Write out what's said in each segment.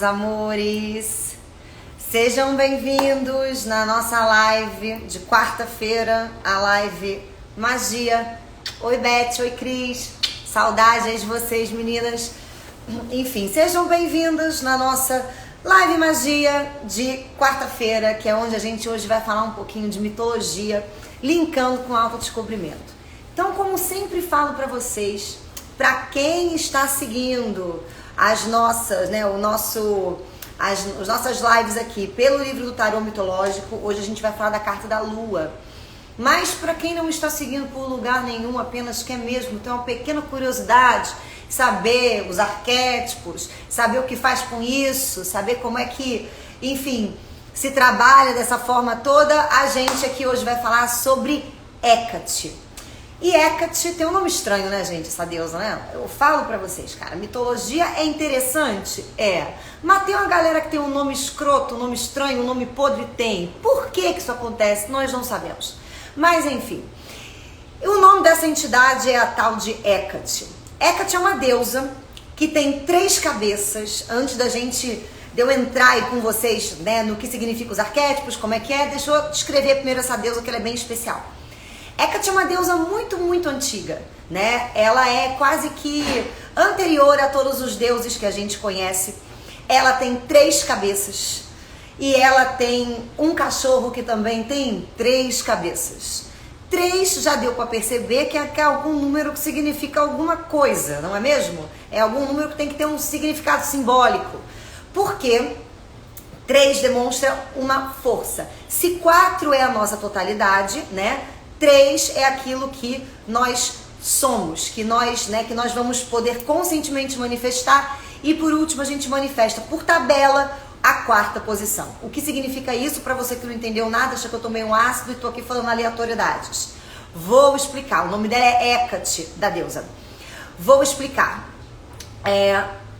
meus amores! Sejam bem-vindos na nossa live de quarta-feira, a live Magia. Oi, Beth, oi, Cris. Saudades de vocês, meninas. Enfim, sejam bem-vindos na nossa live Magia de quarta-feira, que é onde a gente hoje vai falar um pouquinho de mitologia, linkando com autodescobrimento. Então, como sempre falo para vocês, para quem está seguindo as nossas, as nossas lives aqui pelo livro do tarô mitológico, hoje a gente vai falar da carta da lua. Mas para quem não está seguindo por lugar nenhum, apenas quer mesmo ter uma pequena curiosidade, saber os arquétipos, saber o que faz com isso, saber como é que, enfim, se trabalha dessa forma toda, a gente aqui hoje vai falar sobre Hecate. E Hecate tem um nome estranho, né, gente, essa deusa, né? Eu falo pra vocês, cara, mitologia é interessante? É. Mas tem uma galera que tem um nome escroto, um nome estranho, um nome podre? Tem. Por que isso acontece? Nós não sabemos. Mas, enfim, o nome dessa entidade é a tal de Hecate. Hecate é uma deusa que tem 3 cabeças. Antes de eu entrar aí com vocês, né, no que significa os arquétipos, como é que é, deixa eu descrever primeiro essa deusa, que ela é bem especial. Hecate é uma deusa muito, muito antiga, né? Ela é quase que anterior a todos os deuses que a gente conhece. Ela tem 3 cabeças e ela tem um cachorro que também tem 3 cabeças. 3 já deu para perceber que é algum número que significa alguma coisa, não é mesmo? É algum número que tem que ter um significado simbólico. Porque 3 demonstra uma força. Se 4 é a nossa totalidade, né? 3 é aquilo que nós somos, que nós vamos poder conscientemente manifestar. E por último a gente manifesta por tabela a 4ª posição. O que significa isso? Para você que não entendeu nada, acha que eu tomei um ácido e estou aqui falando aleatoriedades. Vou explicar. O nome dela é Hecate, da deusa. Vou explicar.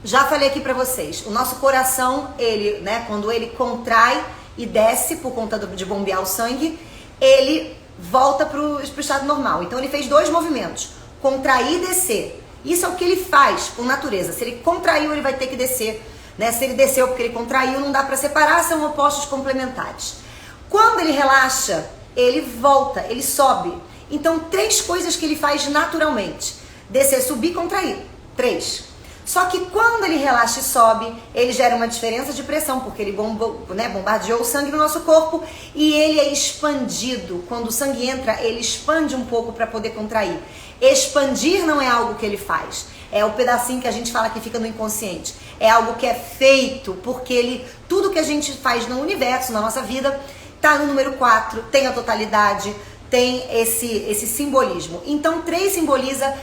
Já falei aqui para vocês. O nosso coração, ele, né, quando ele contrai e desce por conta de bombear o sangue, ele volta para o estado normal. Então ele fez 2 movimentos, contrair e descer. Isso é o que ele faz por natureza. Se ele contraiu, ele vai ter que descer, né? Se ele desceu porque ele contraiu, não dá para separar, são opostos complementares. Quando ele relaxa, ele volta, ele sobe. Então 3 coisas que ele faz naturalmente: descer, subir, contrair. 3. Só que quando ele relaxa e sobe, ele gera uma diferença de pressão, porque ele bombardeou o sangue no nosso corpo e ele é expandido. Quando o sangue entra, ele expande um pouco para poder contrair. Expandir não é algo que ele faz, é o pedacinho que a gente fala que fica no inconsciente. É algo que é feito, porque tudo que a gente faz no universo, na nossa vida, tá no número 4, tem a totalidade, tem esse simbolismo. Então 3 simboliza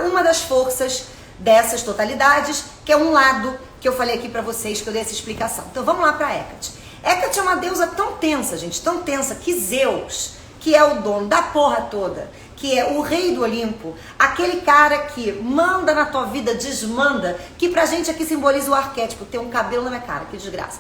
uma das forças dessas totalidades, que é um lado que eu falei aqui pra vocês, que eu dei essa explicação. Então vamos lá pra Hecate. Hecate é uma deusa tão tensa, gente, tão tensa, que Zeus, que é o dono da porra toda, que é o rei do Olimpo, aquele cara que manda na tua vida, desmanda, que pra gente aqui simboliza o arquétipo. Tem um cabelo na minha cara, que desgraça.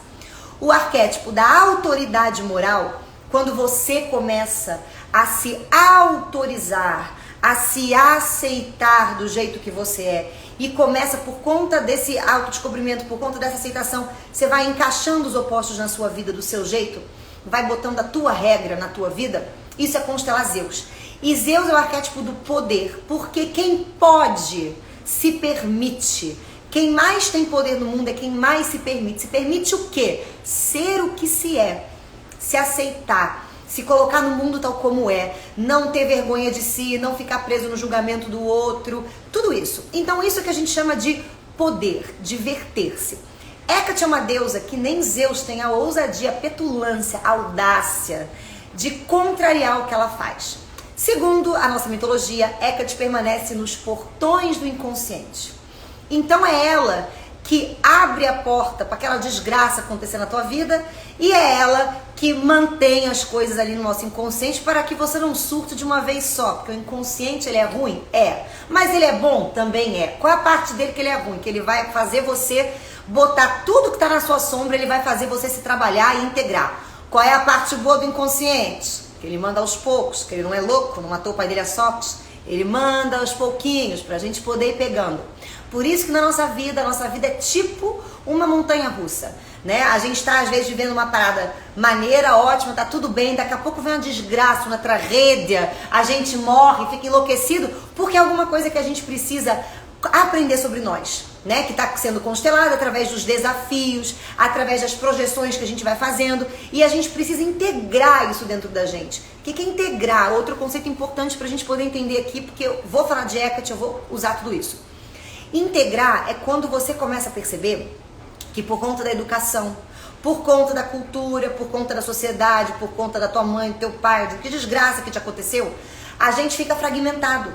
O arquétipo da autoridade moral, quando você começa a se autorizar, a se aceitar do jeito que você é, e começa, por conta desse autodescobrimento, por conta dessa aceitação, você vai encaixando os opostos na sua vida do seu jeito, vai botando a tua regra na tua vida. Isso é constelar Zeus. E Zeus é o arquétipo do poder, porque quem pode se permite, quem mais tem poder no mundo é quem mais se permite. Se permite o quê? Ser o que se é, se aceitar, se colocar no mundo tal como é, não ter vergonha de si, não ficar preso no julgamento do outro, tudo isso. Então isso é que a gente chama de poder, diverter-se. Hecate é uma deusa que nem Zeus tem a ousadia, a petulância, a audácia de contrariar o que ela faz. Segundo a nossa mitologia, Hecate permanece nos portões do inconsciente. Então é ela que abre a porta para aquela desgraça acontecer na tua vida, e é ela que mantém as coisas ali no nosso inconsciente para que você não surte de uma vez só, porque o inconsciente, ele é ruim? É. Mas ele é bom? Também é. Qual é a parte dele que ele é ruim? Que ele vai fazer você botar tudo que está na sua sombra, ele vai fazer você se trabalhar e integrar. Qual é a parte boa do inconsciente? que ele manda aos poucos, que ele não é louco, não matou o pai dele a socos, ele manda aos pouquinhos pra gente poder ir pegando. Por isso que na nossa vida, a nossa vida é tipo uma montanha russa, né? A gente tá às vezes vivendo uma parada maneira, ótima, tá tudo bem, daqui a pouco vem uma desgraça, uma tragédia, a gente morre, fica enlouquecido, porque é alguma coisa que a gente precisa aprender sobre nós, né? Que está sendo constelado através dos desafios, através das projeções que a gente vai fazendo, e a gente precisa integrar isso dentro da gente. O que é integrar? Outro conceito importante para a gente poder entender aqui, porque eu vou falar de Hecate, eu vou usar tudo isso. Integrar é quando você começa a perceber que por conta da educação, por conta da cultura, por conta da sociedade, por conta da tua mãe, do teu pai, de que desgraça que te aconteceu, a gente fica fragmentado.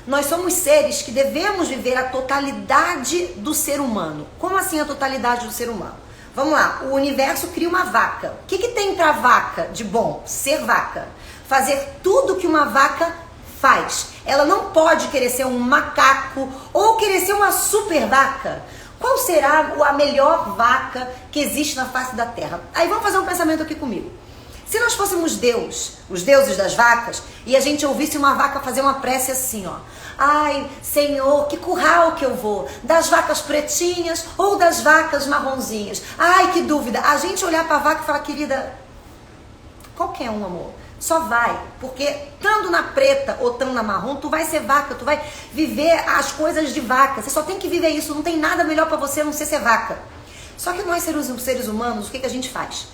Nós somos seres que devemos viver a totalidade do ser humano. Como assim a totalidade do ser humano? Vamos lá, o universo cria uma vaca. O que tem pra vaca de bom? Ser vaca. Fazer tudo que uma vaca faz. Ela não pode querer ser um macaco ou querer ser uma super vaca. Qual será a melhor vaca que existe na face da Terra? Aí vamos fazer um pensamento aqui comigo. Se nós fôssemos Deus, os deuses das vacas, e a gente ouvisse uma vaca fazer uma prece assim, ó. Ai, Senhor, que curral que eu vou? Das vacas pretinhas ou das vacas marronzinhas? Ai, que dúvida. A gente olhar pra vaca e falar, querida, qualquer um, amor. Só vai, porque estando na preta ou estando na marrom, tu vai ser vaca, tu vai viver as coisas de vaca. Você só tem que viver isso, não tem nada melhor pra você a não ser vaca. Só que nós seres humanos, o que a gente faz?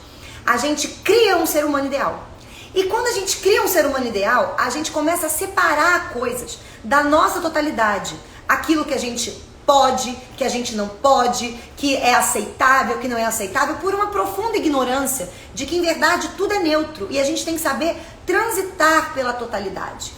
A gente cria um ser humano ideal. E quando a gente cria um ser humano ideal, a gente começa a separar coisas da nossa totalidade. Aquilo que a gente pode, que a gente não pode, que é aceitável, que não é aceitável, por uma profunda ignorância de que em verdade tudo é neutro e a gente tem que saber transitar pela totalidade.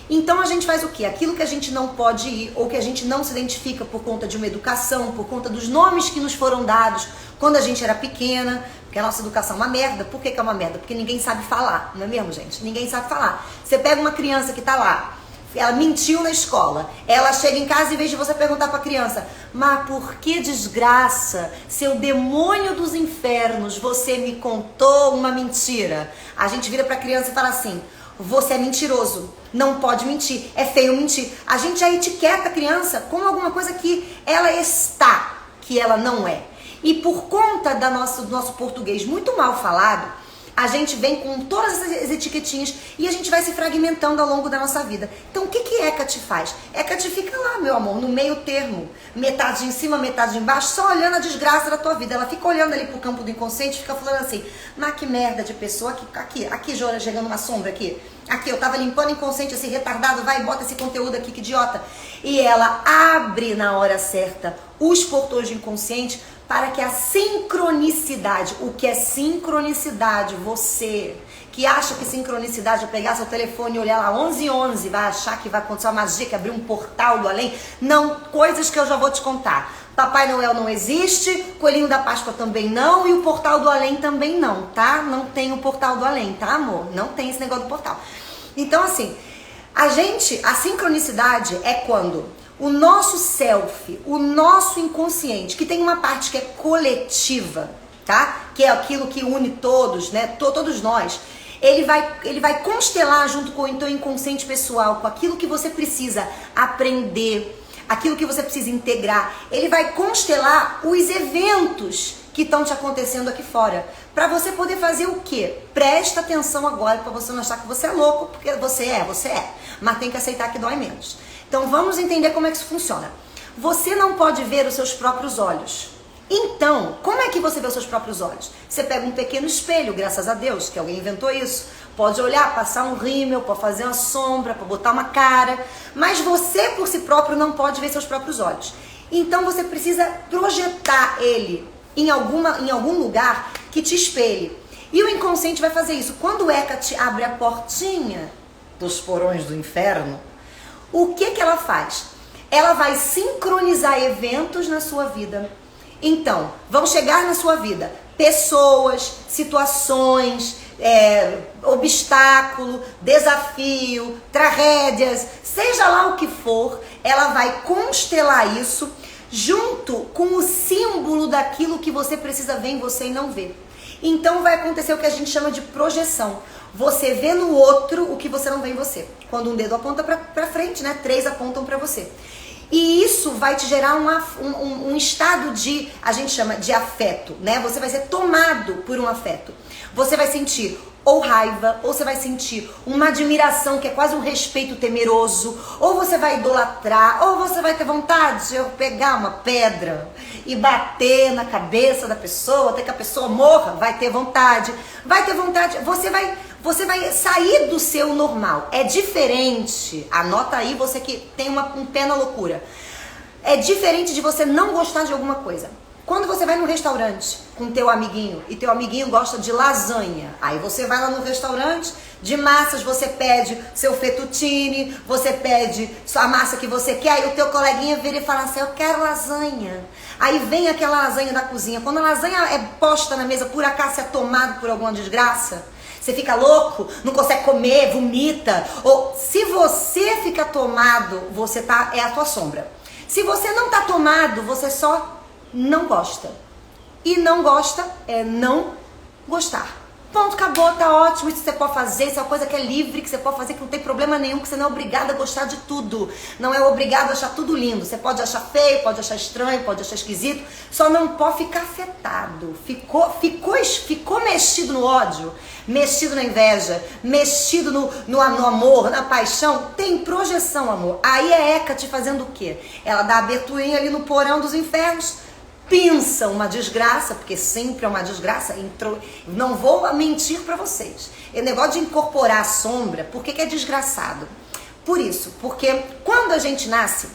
Então a gente faz o quê? Aquilo que a gente não pode ir ou que a gente não se identifica por conta de uma educação, por conta dos nomes que nos foram dados quando a gente era pequena, porque a nossa educação é uma merda. Por que é uma merda? Porque ninguém sabe falar, não é mesmo, gente? Ninguém sabe falar. Você pega uma criança que tá lá, ela mentiu na escola, ela chega em casa e em vez de você perguntar pra criança, mas por que desgraça, seu demônio dos infernos, você me contou uma mentira? A gente vira pra criança e fala assim, você é mentiroso, não pode mentir, é feio mentir. A gente já etiqueta a criança como alguma coisa que ela está, que ela não é. E por conta do nosso português muito mal falado, a gente vem com todas essas etiquetinhas e a gente vai se fragmentando ao longo da nossa vida. Então o que Hecate faz? Hecate fica lá, meu amor, no meio termo, metade em cima, metade embaixo, só olhando a desgraça da tua vida. Ela fica olhando ali pro campo do inconsciente e fica falando assim, mas que merda de pessoa, aqui chegando uma sombra aqui. Aqui, eu tava limpando o inconsciente, esse retardado, vai e bota esse conteúdo aqui, que idiota. E ela abre na hora certa os portões de inconsciente para que a sincronicidade, o que é sincronicidade, você que acha que sincronicidade é pegar seu telefone e olhar lá 11h11, vai achar que vai acontecer uma magia, que abrir um portal do além, não, coisas que eu já vou te contar. Papai Noel não existe, Coelhinho da Páscoa também não e o portal do além também não, tá? Não tem o portal do além, tá, amor? Não tem esse negócio do portal. Então, assim, a sincronicidade é quando o nosso self, o nosso inconsciente, que tem uma parte que é coletiva, tá? Que é aquilo que une todos, né? Todos nós. Ele vai constelar junto com o teu inconsciente pessoal, com aquilo que você precisa aprender, aquilo que você precisa integrar. Ele vai constelar os eventos que estão te acontecendo aqui fora. Para você poder fazer o quê? Presta atenção agora, para você não achar que você é louco, porque você é. Mas tem que aceitar que dói menos. Então vamos entender como é que isso funciona. Você não pode ver os seus próprios olhos. Então, como é que você vê os seus próprios olhos? Você pega um pequeno espelho, graças a Deus, que alguém inventou isso. Pode olhar, passar um rímel, pode fazer uma sombra, pode botar uma cara. Mas você, por si próprio, não pode ver seus próprios olhos. Então você precisa projetar ele em algum lugar que te espelhe. E o inconsciente vai fazer isso. Quando o Hecate abre a portinha dos porões do inferno, o que ela faz? Ela vai sincronizar eventos na sua vida. Então, vão chegar na sua vida pessoas, situações, obstáculo, desafio, tragédias, seja lá o que for, ela vai constelar isso junto com o símbolo daquilo que você precisa ver em você e não ver. Então vai acontecer o que a gente chama de projeção. você vê no outro o que você não vê em você. Quando um dedo aponta pra frente, né? 3 apontam pra você. E isso vai te gerar um estado de, a gente chama de afeto, né? Você vai ser tomado por um afeto. Você vai sentir ou raiva, ou você vai sentir uma admiração que é quase um respeito temeroso, ou você vai idolatrar, ou você vai ter vontade de pegar uma pedra e bater na cabeça da pessoa até que a pessoa morra. Vai ter vontade, você vai sair do seu normal. É diferente, anota aí, você que tem um pé na loucura. É diferente de você não gostar de alguma coisa. Quando você vai num restaurante com teu amiguinho e teu amiguinho gosta de lasanha, aí você vai lá no restaurante de massas, você pede seu fettuccine, você pede a massa que você quer, aí o teu coleguinha vira e fala assim, eu quero lasanha. Aí vem aquela lasanha da cozinha. Quando a lasanha é posta na mesa, por acaso você é tomado por alguma desgraça, você fica louco, não consegue comer, vomita. Ou se você fica tomado, é a tua sombra. Se você não tá tomado, você só não gosta. E não gosta é não gostar. Ponto, acabou, tá ótimo. Isso você pode fazer, isso é uma coisa que é livre, que você pode fazer, que não tem problema nenhum, que você não é obrigado a gostar de tudo. Não é obrigado a achar tudo lindo. Você pode achar feio, pode achar estranho, pode achar esquisito, só não pode ficar afetado. Ficou mexido no ódio, mexido na inveja, mexido no amor, na paixão. Tem projeção, amor. Aí é Hecate fazendo o quê? Ela dá a aberturinha ali no porão dos infernos, pinça uma desgraça, porque sempre é uma desgraça. Não vou mentir pra vocês. O negócio de incorporar a sombra, por que é desgraçado? Por isso, porque quando a gente nasce,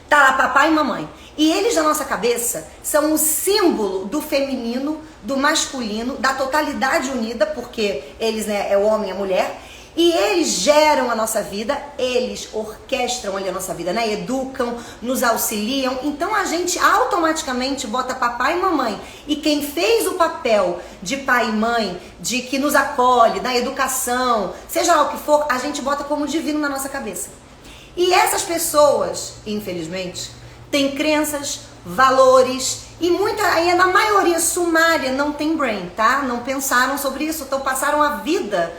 tá lá papai e mamãe. E eles na nossa cabeça são o símbolo do feminino, do masculino, da totalidade unida, porque eles, né, é o homem e a mulher. E eles geram a nossa vida, eles orquestram ali a nossa vida, né? Educam, nos auxiliam. Então a gente automaticamente bota papai e mamãe. E quem fez o papel de pai e mãe, de que nos acolhe, na educação, seja lá o que for, a gente bota como divino na nossa cabeça. E essas pessoas, infelizmente, têm crenças, valores e aí na maioria sumária não tem brain, tá? Não pensaram sobre isso, então passaram a vida,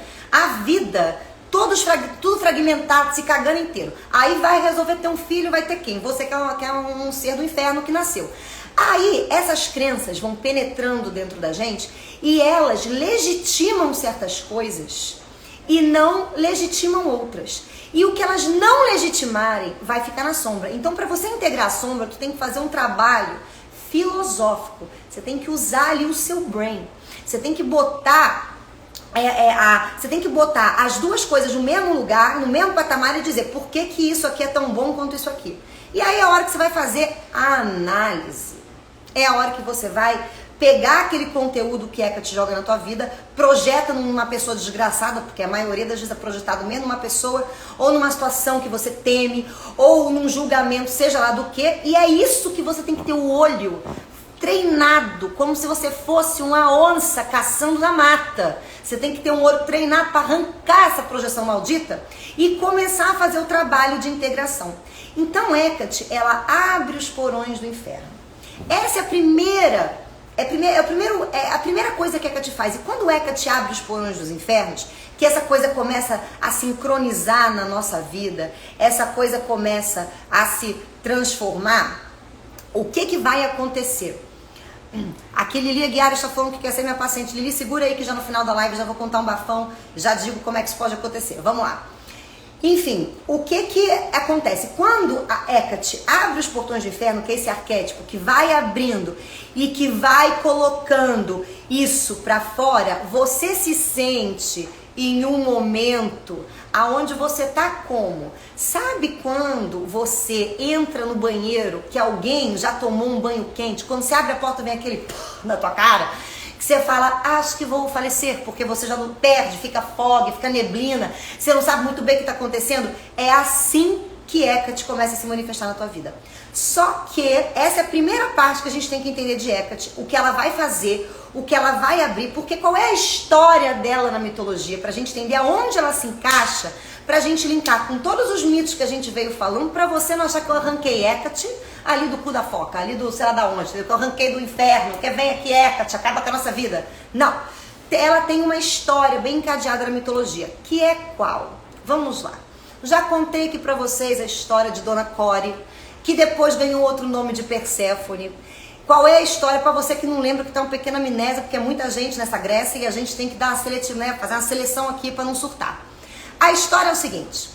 tudo fragmentado, se cagando inteiro. Aí vai resolver ter um filho, vai ter quem? Você que é um ser do inferno que nasceu. Aí essas crenças vão penetrando dentro da gente e elas legitimam certas coisas e não legitimam outras. E o que elas não legitimarem vai ficar na sombra. Então, para você integrar a sombra, tu tem que fazer um trabalho filosófico. Você tem que usar ali o seu brain. Você tem que botar as duas coisas no mesmo lugar, no mesmo patamar e dizer por que isso aqui é tão bom quanto isso aqui. E aí é a hora que você vai fazer a análise. É a hora que você vai pegar aquele conteúdo que Hecate joga na tua vida, projeta numa pessoa desgraçada, porque a maioria das vezes é projetado mesmo numa pessoa, ou numa situação que você teme, ou num julgamento, seja lá do que, e é isso que você tem que ter o olho treinado, como se você fosse uma onça caçando na mata. Você tem que ter um olho treinado para arrancar essa projeção maldita e começar a fazer o trabalho de integração. Então Hecate, ela abre os porões do inferno. Essa é a primeira coisa que Hecate faz. E quando Hecate abre os porões dos infernos, que essa coisa começa a sincronizar na nossa vida, essa coisa começa a se transformar, o que vai acontecer? Aqui Lili Aguiar está falando que quer ser minha paciente. Lili, segura aí que já no final da live já vou contar um bafão, já digo como é que isso pode acontecer. Vamos lá. Enfim, o que acontece? Quando a Hecate abre os portões do inferno, que é esse arquétipo que vai abrindo e que vai colocando isso pra fora, você se sente em um momento aonde você tá como? Sabe quando você entra no banheiro que alguém já tomou um banho quente? Quando você abre a porta vem aquele na tua cara, que você fala, acho que vou falecer, porque você já não perde, fica fog, fica neblina, você não sabe muito bem o que está acontecendo. É assim que Hecate começa a se manifestar na tua vida. Só que essa é a primeira parte que a gente tem que entender de Hecate, o que ela vai fazer, o que ela vai abrir, porque qual é a história dela na mitologia, pra gente entender aonde ela se encaixa, pra gente linkar com todos os mitos que a gente veio falando, pra você não achar que eu arranquei Hecate ali do cu da foca, ali do sei lá da onde, que eu arranquei do inferno, que vem aqui Hecate, acaba com a nossa vida. Não. ela tem uma história bem encadeada na mitologia, que é qual? Vamos lá. Já contei aqui pra vocês a história de Dona Core, que depois ganhou outro nome de Perséfone. Qual é a história para você que não lembra, que tá uma pequena amnésia, porque é muita gente nessa Grécia e a gente tem que dar uma seletiva, né, fazer uma seleção aqui para não surtar. A história é o seguinte: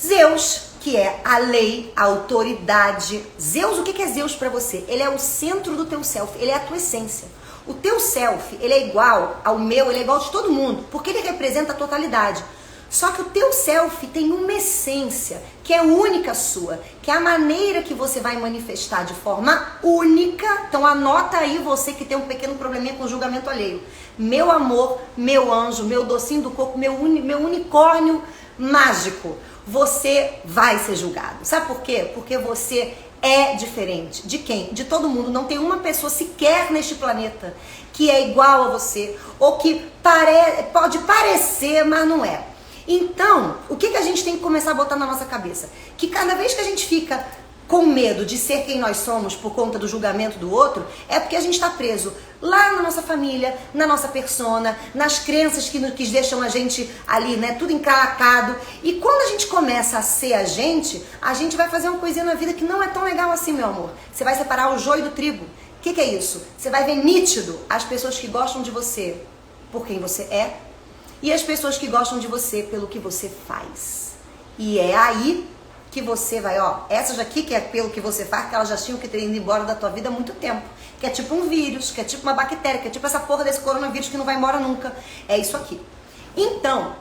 Zeus, que é a lei, a autoridade. Zeus, o que é Zeus para você? Ele é o centro do teu self, ele é a tua essência. O teu self, ele é igual ao meu, ele é igual de todo mundo, porque ele representa a totalidade. Só que o teu self tem uma essência que é única sua, que é a maneira que você vai manifestar de forma única. Então anota aí, você que tem um pequeno probleminha com julgamento alheio. Meu amor, meu anjo, meu docinho do coco, meu unicórnio mágico, você vai ser julgado. Sabe por quê? Porque você é diferente. De quem? De todo mundo. Não tem uma pessoa sequer neste planeta que é igual a você, ou que pode parecer, mas não é. Então, o que a gente tem que começar a botar na nossa cabeça? Que cada vez que a gente fica com medo de ser quem nós somos por conta do julgamento do outro, é porque a gente está preso lá na nossa família, na nossa persona, nas crenças que deixam a gente ali, né, tudo encalacado. E quando a gente começa a ser a gente vai fazer uma coisinha na vida que não é tão legal assim, meu amor. Você vai separar o joio do trigo. O que é isso? Você vai ver nítido as pessoas que gostam de você por quem você é, e as pessoas que gostam de você pelo que você faz. E é aí que você vai, ó, essas aqui que é pelo que você faz, que elas já tinham que ter ido embora da tua vida há muito tempo. Que é tipo um vírus, que é tipo uma bactéria, que é tipo essa porra desse coronavírus que não vai embora nunca. É isso aqui. Então,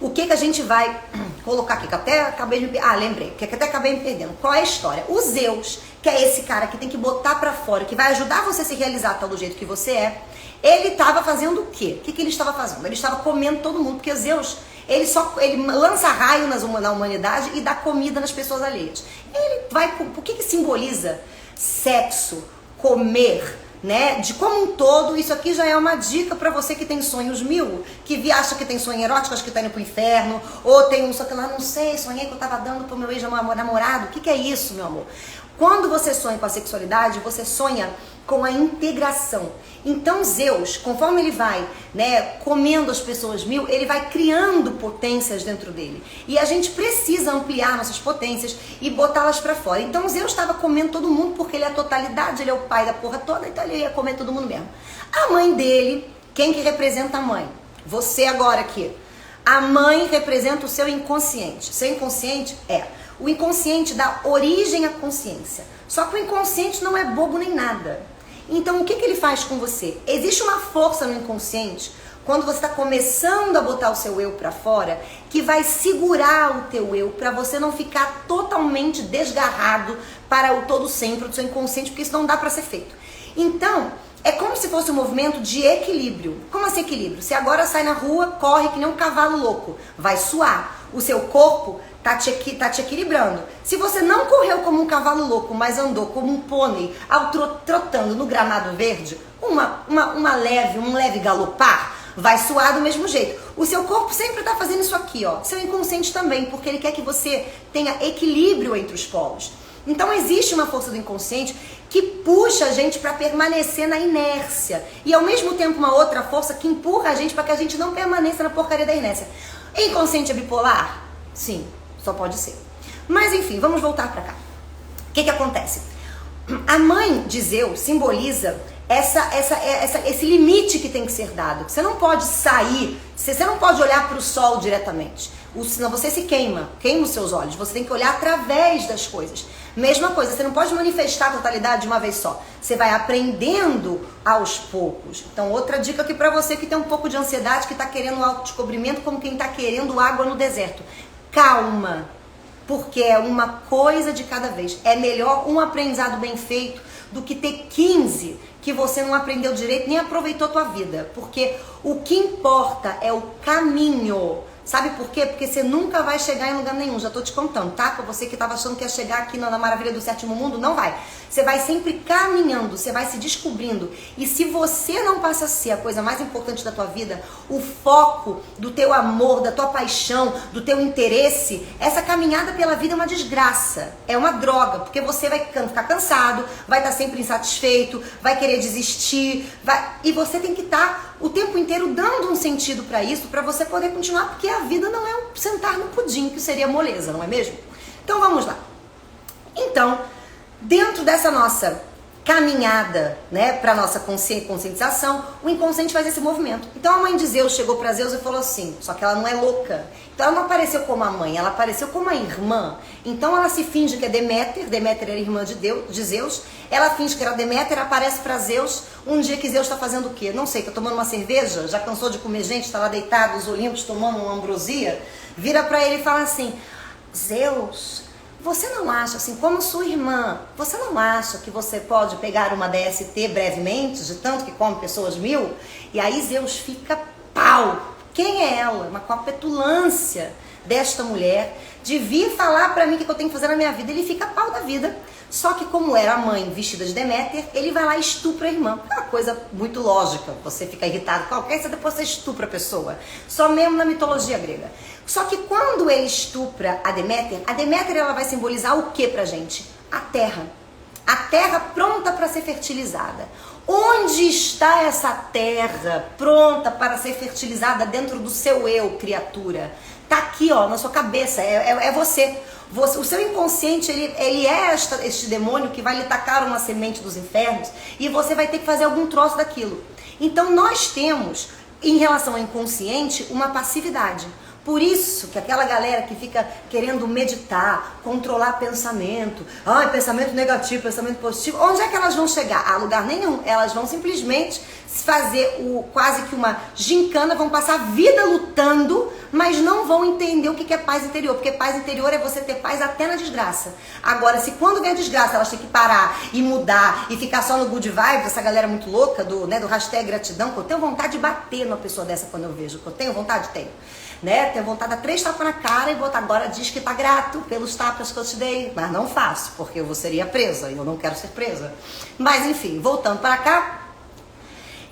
o que a gente vai colocar aqui? Que até acabei de... lembrei. Que até acabei me perdendo. Qual é a história? O Zeus, que é esse cara que tem que botar pra fora, que vai ajudar você a se realizar tal do jeito que você é, ele estava fazendo o quê? O que ele estava fazendo? Ele estava comendo todo mundo, porque Zeus, ele lança raio na humanidade e dá comida nas pessoas alheias. Ele vai... O que simboliza sexo, comer, né? De como um todo, isso aqui já é uma dica pra você que tem sonhos mil, que acha que tem sonho erótico, acha que tá indo pro inferno, ou tem um sonho que lá, não sei, sonhei que eu tava dando pro meu ex-namorado. O que é isso, meu amor? Quando você sonha com a sexualidade, você sonha com a integração. Então Zeus, conforme ele vai, né, comendo as pessoas mil, ele vai criando potências dentro dele. E a gente precisa ampliar nossas potências e botá-las pra fora. Então Zeus estava comendo todo mundo porque ele é a totalidade, ele é o pai da porra toda, então ele ia comer todo mundo mesmo. A mãe dele, quem que representa a mãe? Você agora aqui. A mãe representa o seu inconsciente. Seu inconsciente o inconsciente dá origem à consciência. Só que o inconsciente não é bobo nem nada. Então o que ele faz com você? Existe uma força no inconsciente, quando você está começando a botar o seu eu para fora, que vai segurar o teu eu para você não ficar totalmente desgarrado para o todo sempre do seu inconsciente, porque isso não dá para ser feito. Então, é como se fosse um movimento de equilíbrio. Como assim equilíbrio? Você agora sai na rua, corre que nem um cavalo louco, vai suar. O seu corpo tá te equilibrando. Se você não correu como um cavalo louco, mas andou como um pônei, trotando no gramado verde, um leve galopar, vai suar do mesmo jeito. O seu corpo sempre tá fazendo isso aqui, ó. Seu inconsciente também, porque ele quer que você tenha equilíbrio entre os polos. Então existe uma força do inconsciente que puxa a gente para permanecer na inércia. E ao mesmo tempo uma outra força que empurra a gente para que a gente não permaneça na porcaria da inércia. Inconsciente é bipolar? Sim, só pode ser. Mas enfim, vamos voltar para cá. O que acontece? A mãe de Zeus simboliza esse limite que tem que ser dado. Você não pode sair, você não pode olhar para o sol diretamente. Senão você se queima os seus olhos. Você tem que olhar através das coisas. Mesma coisa, você não pode manifestar a totalidade de uma vez só. Você vai aprendendo aos poucos. Então, outra dica aqui pra você que tem um pouco de ansiedade, que tá querendo autodescobrimento, como quem tá querendo água no deserto. Calma, porque é uma coisa de cada vez. É melhor um aprendizado bem feito do que ter 15 que você não aprendeu direito nem aproveitou a tua vida. Porque o que importa é o caminho. Sabe por quê? Porque você nunca vai chegar em lugar nenhum, já tô te contando, tá? Pra você que tava achando que ia chegar aqui na maravilha do sétimo mundo, não vai. Você vai sempre caminhando, você vai se descobrindo. E se você não passa a ser a coisa mais importante da tua vida, o foco do teu amor, da tua paixão, do teu interesse, essa caminhada pela vida é uma desgraça, é uma droga, porque você vai ficar cansado, vai estar sempre insatisfeito, vai querer desistir, e você tem que estar o tempo inteiro dando um sentido para isso, para você poder continuar, porque a vida não é um sentar no pudim, que seria moleza, não é mesmo? Então vamos lá. Então, dentro dessa nossa caminhada, né, para nossa conscientização, o inconsciente faz esse movimento. Então a mãe de Zeus chegou para Zeus e falou assim, só que ela não é louca. Então ela não apareceu como a mãe, ela apareceu como a irmã. Então ela se finge que é Deméter, Deméter era irmã de Zeus, ela finge que era Deméter, aparece para Zeus, um dia que Zeus está fazendo o quê? Não sei, tá tomando uma cerveja, já cansou de comer gente, está lá deitado, os Olímpicos tomando uma ambrosia, vira para ele e fala assim, Zeus, você não acha, assim, como sua irmã, você não acha que você pode pegar uma DST brevemente, de tanto que come pessoas 1000? E aí Zeus fica pau. Quem é ela? Com a petulância desta mulher, de vir falar pra mim o que eu tenho que fazer na minha vida. Ele fica pau da vida. Só que como era a mãe vestida de Deméter, ele vai lá e estupra a irmã. É uma coisa muito lógica, você fica irritado com alguém, depois você estupra a pessoa. Só mesmo na mitologia grega. Só que quando ele estupra a Deméter ela vai simbolizar o que pra gente? A terra. A terra pronta para ser fertilizada. Onde está essa terra pronta para ser fertilizada dentro do seu eu, criatura? Tá aqui, ó, na sua cabeça, é você. O seu inconsciente, ele é este demônio que vai lhe tacar uma semente dos infernos e você vai ter que fazer algum troço daquilo. Então nós temos, em relação ao inconsciente, uma passividade. Por isso que aquela galera que fica querendo meditar, controlar pensamento, pensamento negativo, pensamento positivo, onde é que elas vão chegar? A lugar nenhum. Elas vão simplesmente fazer quase que uma gincana, vão passar a vida lutando, mas não vão entender o que é paz interior, porque paz interior é você ter paz até na desgraça. Agora, se quando vem a desgraça elas têm que parar e mudar e ficar só no good vibes, essa galera muito louca do hashtag gratidão, que eu tenho vontade de bater numa pessoa dessa quando eu vejo, que eu tenho vontade, tenho. Tenho vontade de dar 3 tapas na cara e botar agora, diz que tá grato pelos tapas que eu te dei, mas não faço, porque eu seria presa e eu não quero ser presa. Mas enfim, voltando para cá,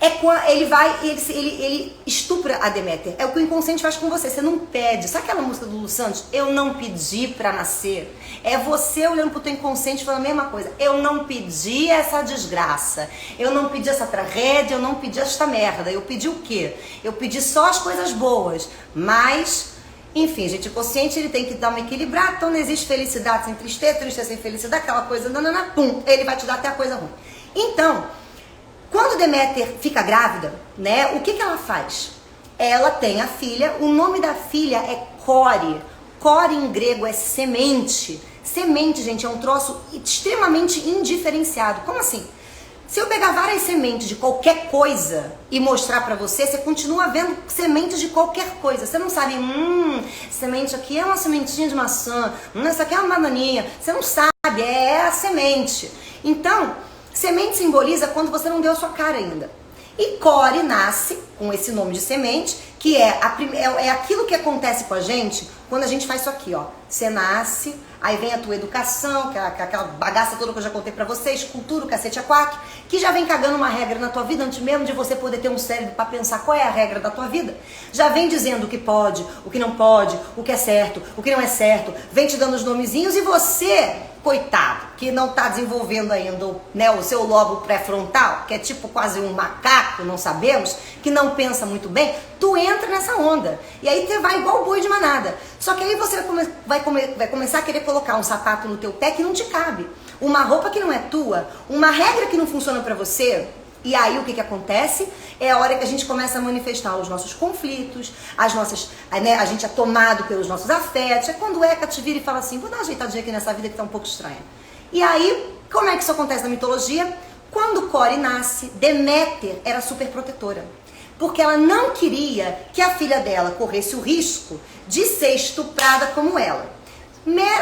ele estupra a Deméter. É o que o inconsciente faz com você. Você não pede. Sabe aquela música do Lu Santos? Eu não pedi pra nascer. É você olhando pro teu inconsciente falando a mesma coisa. Eu não pedi essa desgraça. Eu não pedi essa tragédia. Eu não pedi esta merda. Eu pedi o quê? Eu pedi só as coisas boas. Mas, enfim, gente, o inconsciente ele tem que dar uma equilibrada. Então não existe felicidade sem tristeza, tristeza sem felicidade, aquela coisa, nanana, pum, ele vai te dar até a coisa ruim. Então, quando Deméter fica grávida, né, o que ela faz? Ela tem a filha, o nome da filha é Core. Core em grego é semente. Semente, gente, é um troço extremamente indiferenciado. Como assim? Se eu pegar várias sementes de qualquer coisa e mostrar pra você, você continua vendo sementes de qualquer coisa. Você não sabe, semente aqui é uma sementinha de maçã, essa aqui é uma bananinha. Você não sabe, é a semente. Então, semente simboliza quando você não deu a sua cara ainda. E Core nasce com esse nome de semente, que é aquilo que acontece com a gente quando a gente faz isso aqui, ó. Você nasce, aí vem a tua educação, que é aquela bagaça toda que eu já contei pra vocês, cultura, o cacete a quack, que já vem cagando uma regra na tua vida antes mesmo de você poder ter um cérebro pra pensar qual é a regra da tua vida. Já vem dizendo o que pode, o que não pode, o que é certo, o que não é certo, vem te dando os nomezinhos e você, coitado, que não tá desenvolvendo ainda, né, o seu lobo pré-frontal, que é tipo quase um macaco, não sabemos, que não pensa muito bem, tu entra nessa onda. E aí você vai igual o boi de manada. Só que aí você vai começar a querer colocar um sapato no teu pé que não te cabe, uma roupa que não é tua, uma regra que não funciona pra você. E aí o que acontece? É a hora que a gente começa a manifestar os nossos conflitos, as nossas, né, a gente é tomado pelos nossos afetos. É quando o Heka te vira e fala assim, vou dar uma ajeitadinha aqui nessa vida que tá um pouco estranha. E aí, como é que isso acontece na mitologia? Quando Core nasce, Deméter era super protetora. Porque ela não queria que a filha dela corresse o risco de ser estuprada como ela.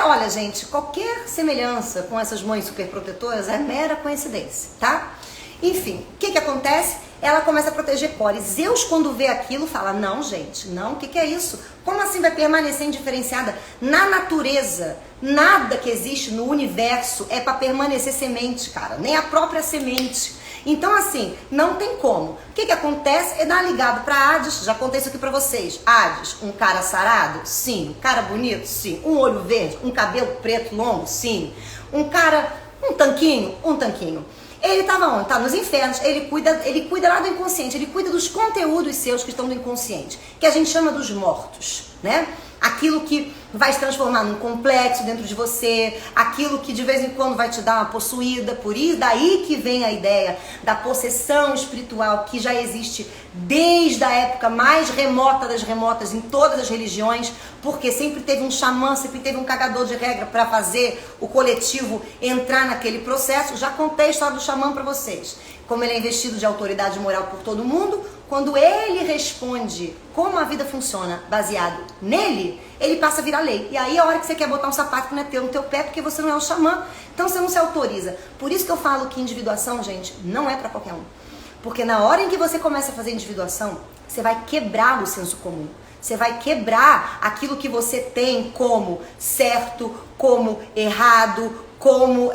Olha, gente, qualquer semelhança com essas mães superprotetoras é mera coincidência, tá? Enfim, o que acontece? Ela começa a proteger Core. Zeus, quando vê aquilo, fala, não, gente, não, o que é isso? Como assim vai permanecer indiferenciada? Na natureza, nada que existe no universo é para permanecer semente, cara, nem a própria semente. Então, assim, não tem como. O que acontece? É dar ligado pra Hades, já contei isso aqui pra vocês. Hades, um cara sarado? Sim. Um cara bonito? Sim. Um olho verde? Um cabelo preto longo? Sim. Um cara, um tanquinho? Um tanquinho. Ele estava onde? Tá nos infernos. Ele cuida lá do inconsciente, ele cuida dos conteúdos seus que estão no inconsciente, que a gente chama dos mortos, né? Aquilo que vai se transformar num complexo dentro de você, aquilo que de vez em quando vai te dar uma possuída, por isso daí que vem a ideia da possessão espiritual, que já existe desde a época mais remota das remotas em todas as religiões, porque sempre teve um xamã, sempre teve um cagador de regra para fazer o coletivo entrar naquele processo. Já contei a história do xamã para vocês, como ele é investido de autoridade moral por todo mundo. Quando ele responde como a vida funciona baseado nele, ele passa a virar lei. E aí é a hora que você quer botar um sapato que não é teu no teu pé, porque você não é o xamã, então você não se autoriza. Por isso que eu falo que individuação, gente, não é para qualquer um. Porque na hora em que você começa a fazer individuação, você vai quebrar o senso comum. Você vai quebrar aquilo que você tem como certo, como errado, como,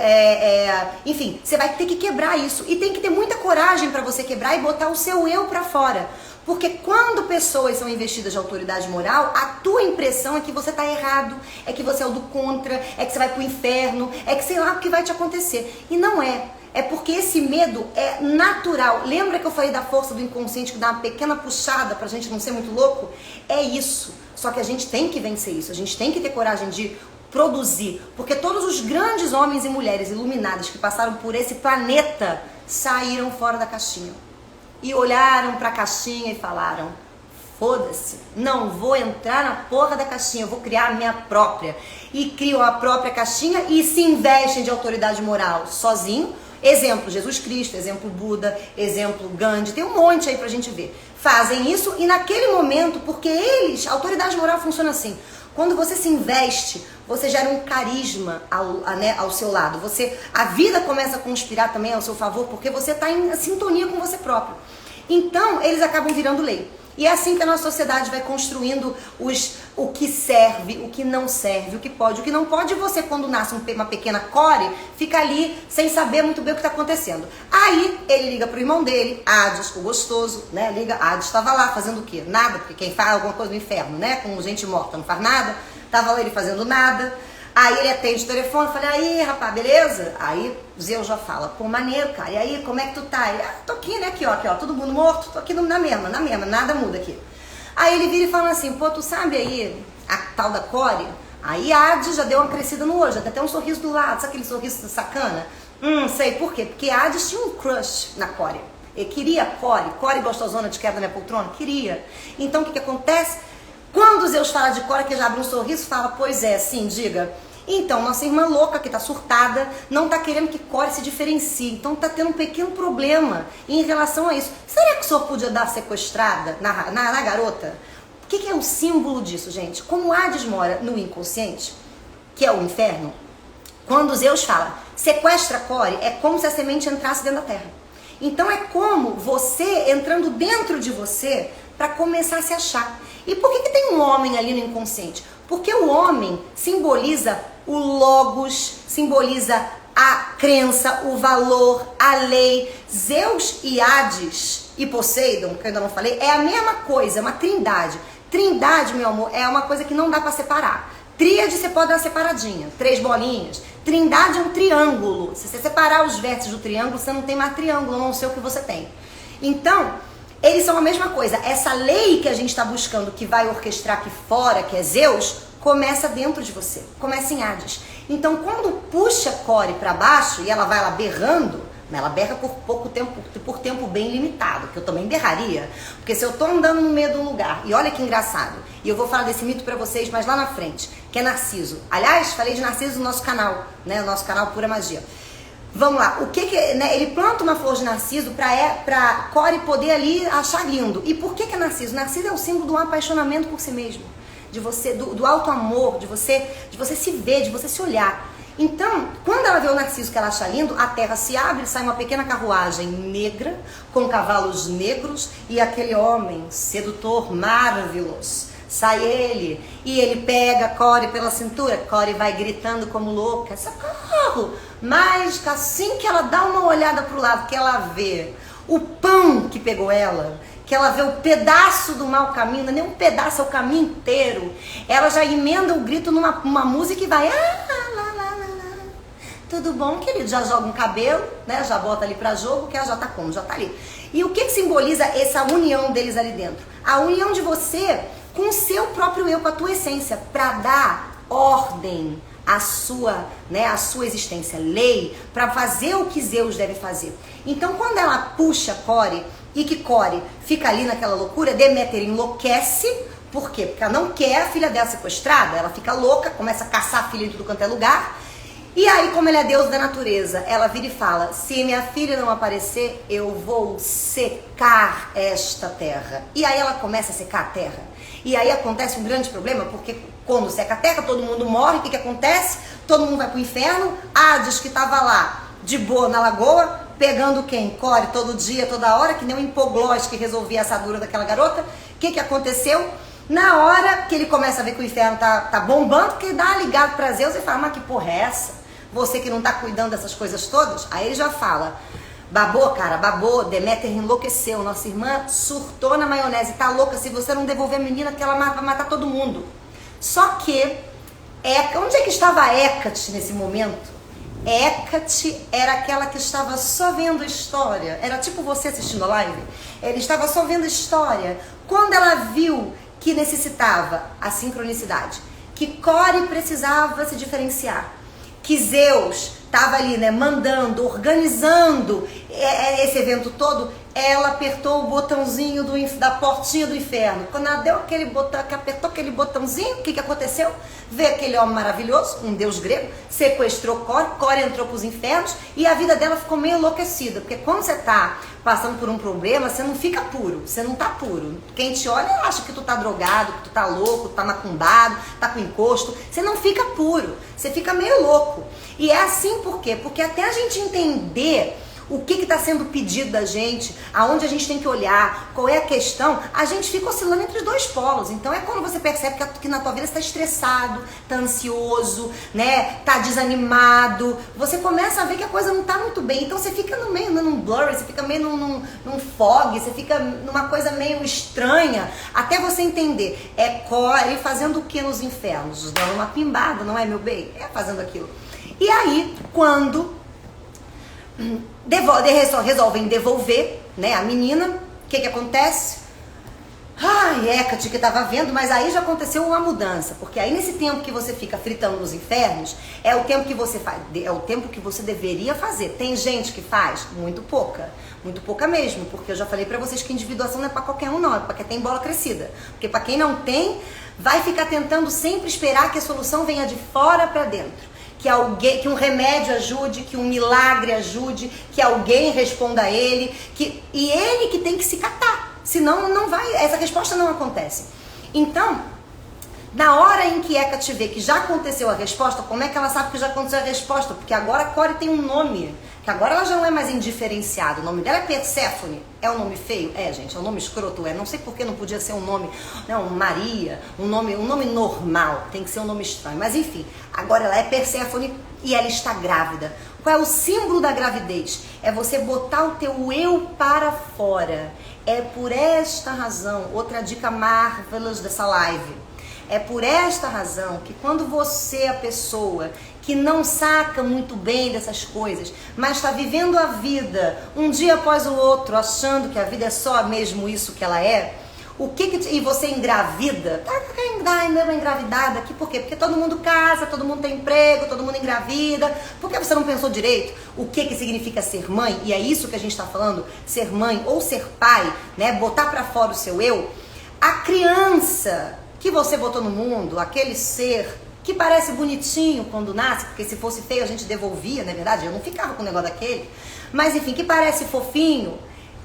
enfim, você vai ter que quebrar isso. E tem que ter muita coragem para você quebrar e botar o seu eu para fora. Porque quando pessoas são investidas de autoridade moral, a tua impressão é que você tá errado, é que você é o do contra, é que você vai pro inferno, é que sei lá o que vai te acontecer. E não é. É porque esse medo é natural. Lembra que eu falei da força do inconsciente que dá uma pequena puxada pra gente não ser muito louco? É isso. Só que a gente tem que vencer isso. A gente tem que ter coragem de produzir. Porque todos os grandes homens e mulheres iluminados que passaram por esse planeta saíram fora da caixinha. E olharam pra caixinha e falaram: foda-se, não vou entrar na porra da caixinha, eu vou criar a minha própria. E criam a própria caixinha e se investem de autoridade moral sozinho. Exemplo, Jesus Cristo, exemplo Buda, exemplo Gandhi, tem um monte aí pra gente ver. Fazem isso e naquele momento, porque eles, a autoridade moral funciona assim. Quando você se investe, você gera um carisma ao seu lado. A vida começa a conspirar também ao seu favor, porque você está em sintonia com você próprio. Então, eles acabam virando lei. E é assim que a nossa sociedade vai construindo o que serve, o que não serve, o que pode, o que não pode. E você, quando nasce uma pequena core, fica ali sem saber muito bem o que está acontecendo. Aí ele liga pro irmão dele, Hades, o gostoso, né? Liga, Hades estava lá fazendo o quê? Nada, porque quem faz alguma coisa no inferno, né? Com gente morta não faz nada. Tava ele fazendo nada. Aí ele atende o telefone e fala: aí, rapaz, beleza? Aí Zeus já fala: pô, maneiro, cara. E aí, como é que tu tá? Ele: tô aqui, né? Aqui, ó, todo mundo morto, tô aqui na mesma, nada muda aqui. Aí ele vira e fala assim: pô, tu sabe aí a tal da Core? Aí Hades já deu uma crescida no olho, já tem até um sorriso do lado, sabe aquele sorriso sacana? Sei por quê? Porque Hades tinha um crush na Core. Ele queria Core gostosona de queda da minha poltrona? Queria. Então o que acontece? Quando Zeus fala de Core, que já abre um sorriso, fala: pois é, sim, diga. Então, nossa irmã louca, que tá surtada, não tá querendo que Core se diferencie. Então tá tendo um pequeno problema em relação a isso. Será que o senhor podia dar sequestrada na garota? O que é o símbolo disso, gente? Como Hades mora no inconsciente, que é o inferno, quando Zeus fala sequestra Core, é como se a semente entrasse dentro da terra. Então é como você entrando dentro de você para começar a se achar. E por que tem um homem ali no inconsciente? Porque o homem simboliza o logos, simboliza a crença, o valor, a lei. Zeus e Hades e Poseidon, que eu ainda não falei, é a mesma coisa, é uma trindade. Trindade, meu amor, é uma coisa que não dá para separar. Tríade você pode dar uma separadinha, 3 bolinhas. Trindade é um triângulo. Se você separar os vértices do triângulo, você não tem mais triângulo, não sei o que você tem. Então, eles são a mesma coisa. Essa lei que a gente está buscando, que vai orquestrar aqui fora, que é Zeus, começa dentro de você, começa em Hades. Então, quando puxa Core para baixo e ela vai lá berrando, ela berra por pouco tempo, por tempo bem limitado, que eu também berraria. Porque se eu tô andando no meio de um lugar, e olha que engraçado, e eu vou falar desse mito para vocês mais lá na frente, que é Narciso. Aliás, falei de Narciso no nosso canal, né? O nosso canal Pura Magia. Vamos lá, né, ele planta uma flor de narciso pra Core poder ali achar lindo. E por que é narciso? Narciso é o símbolo do apaixonamento por si mesmo, de você, do alto amor, de você se ver, de você se olhar. Então, quando ela vê o narciso que ela acha lindo, a terra se abre, sai uma pequena carruagem negra, com cavalos negros, e aquele homem sedutor maravilhoso. Sai ele, e ele pega Core pela cintura, Core vai gritando como louca, socorro! Mas assim que ela dá uma olhada pro lado, que ela vê o pão que pegou ela, que ela vê o pedaço do mau caminho, não é nem um pedaço, é o caminho inteiro, ela já emenda o grito numa música e vai... Tudo bom, querido? Já joga um cabelo, né? Já bota ali pra jogo, que ela já tá como? Já tá ali. E o que simboliza essa união deles ali dentro? A união de você com o seu próprio eu, com a tua essência, pra dar ordem à sua, né, à sua existência, lei, pra fazer o que Zeus deve fazer. Então, quando ela puxa Core e que Core fica ali naquela loucura, Deméter enlouquece. Por quê? Porque ela não quer a filha dela sequestrada, ela fica louca, começa a caçar a filha em tudo quanto é lugar. E aí, como ele é Deus da natureza, ela vira e fala, se minha filha não aparecer, eu vou secar esta terra. E aí ela começa a secar a terra. E aí acontece um grande problema, porque quando seca a terra, todo mundo morre, o que acontece? Todo mundo vai pro inferno. Hades, que tava lá, de boa na lagoa, pegando quem? Core, todo dia, toda hora, que nem um hipoglós que resolvia a assadura daquela garota. O que aconteceu? Na hora que ele começa a ver que o inferno tá bombando, que ele dá ligado pra Zeus e fala, mas que porra é essa? Você que não tá cuidando dessas coisas todas? Aí ele já fala, babou, cara, babou, Deméter enlouqueceu, nossa irmã surtou na maionese, tá louca, se você não devolver a menina que ela vai matar todo mundo. Só que, onde é que estava a Hecate nesse momento? Hecate era aquela que estava só vendo a história, era tipo você assistindo a live, ela estava só vendo a história. Quando ela viu que necessitava a sincronicidade, que Core precisava se diferenciar, que Zeus estava ali, né, mandando, organizando esse evento todo, ela apertou o botãozinho da portinha do inferno. Quando ela deu aquele botão, que apertou aquele botãozinho, o que aconteceu? Veio aquele homem maravilhoso, um deus grego, sequestrou Core, Core entrou para os infernos e a vida dela ficou meio enlouquecida, porque quando você tá passando por um problema, você não fica puro, você não tá puro. Quem te olha acha que tu tá drogado, que tu tá louco, tu tá macumbado, tá com encosto, você não fica puro, você fica meio louco. E é assim por quê? Porque até a gente entender o que está sendo pedido da gente, aonde a gente tem que olhar, qual é a questão, a gente fica oscilando entre os dois polos. Então é quando você percebe que na tua vida você está estressado, está ansioso, né, tá desanimado, você começa a ver que a coisa não está muito bem, então você fica no meio, num blur, você fica meio num fog, você fica numa coisa meio estranha, até você entender, é Core fazendo o que nos infernos? Dando uma pimbada, não é, meu bem? É fazendo aquilo. E aí, quando resolvem devolver, né, a menina, o que acontece? Ai, Hecate que tava vendo, mas aí já aconteceu uma mudança, porque aí nesse tempo que você fica fritando nos infernos, é o tempo que você faz, é o tempo que você deveria fazer. Tem gente que faz muito pouca mesmo, porque eu já falei pra vocês que individuação não é pra qualquer um não, é pra quem tem bola crescida, porque pra quem não tem, vai ficar tentando sempre esperar que a solução venha de fora pra dentro. Que um remédio ajude, que um milagre ajude, que alguém responda a ele, e ele que tem que se catar, senão não vai, essa resposta não acontece. Então, na hora em que Hecate vê que já aconteceu a resposta, como é que ela sabe que já aconteceu a resposta? Porque agora Core tem um nome, que agora ela já não é mais indiferenciada, o nome dela é Perséfone. É um nome feio? É, gente, é um nome escroto, não sei por que não podia ser um nome, não, Maria, um nome normal, tem que ser um nome estranho, mas enfim, agora ela é Perséfone e ela está grávida. Qual é o símbolo da gravidez? É você botar o teu eu para fora. É por esta razão, outra dica marvelous dessa live, é por esta razão que quando você, a pessoa que não saca muito bem dessas coisas, mas está vivendo a vida um dia após o outro, achando que a vida é só mesmo isso que ela é, e você engravida, tá engravidada aqui, por quê? Porque todo mundo casa, todo mundo tem emprego, todo mundo engravida, por que você não pensou direito o que significa ser mãe? E é isso que a gente está falando, ser mãe ou ser pai, né? Botar para fora o seu eu. A criança que você botou no mundo, aquele ser que parece bonitinho quando nasce, porque se fosse feio a gente devolvia, não é verdade? Eu não ficava com o negócio daquele, mas enfim, que parece fofinho,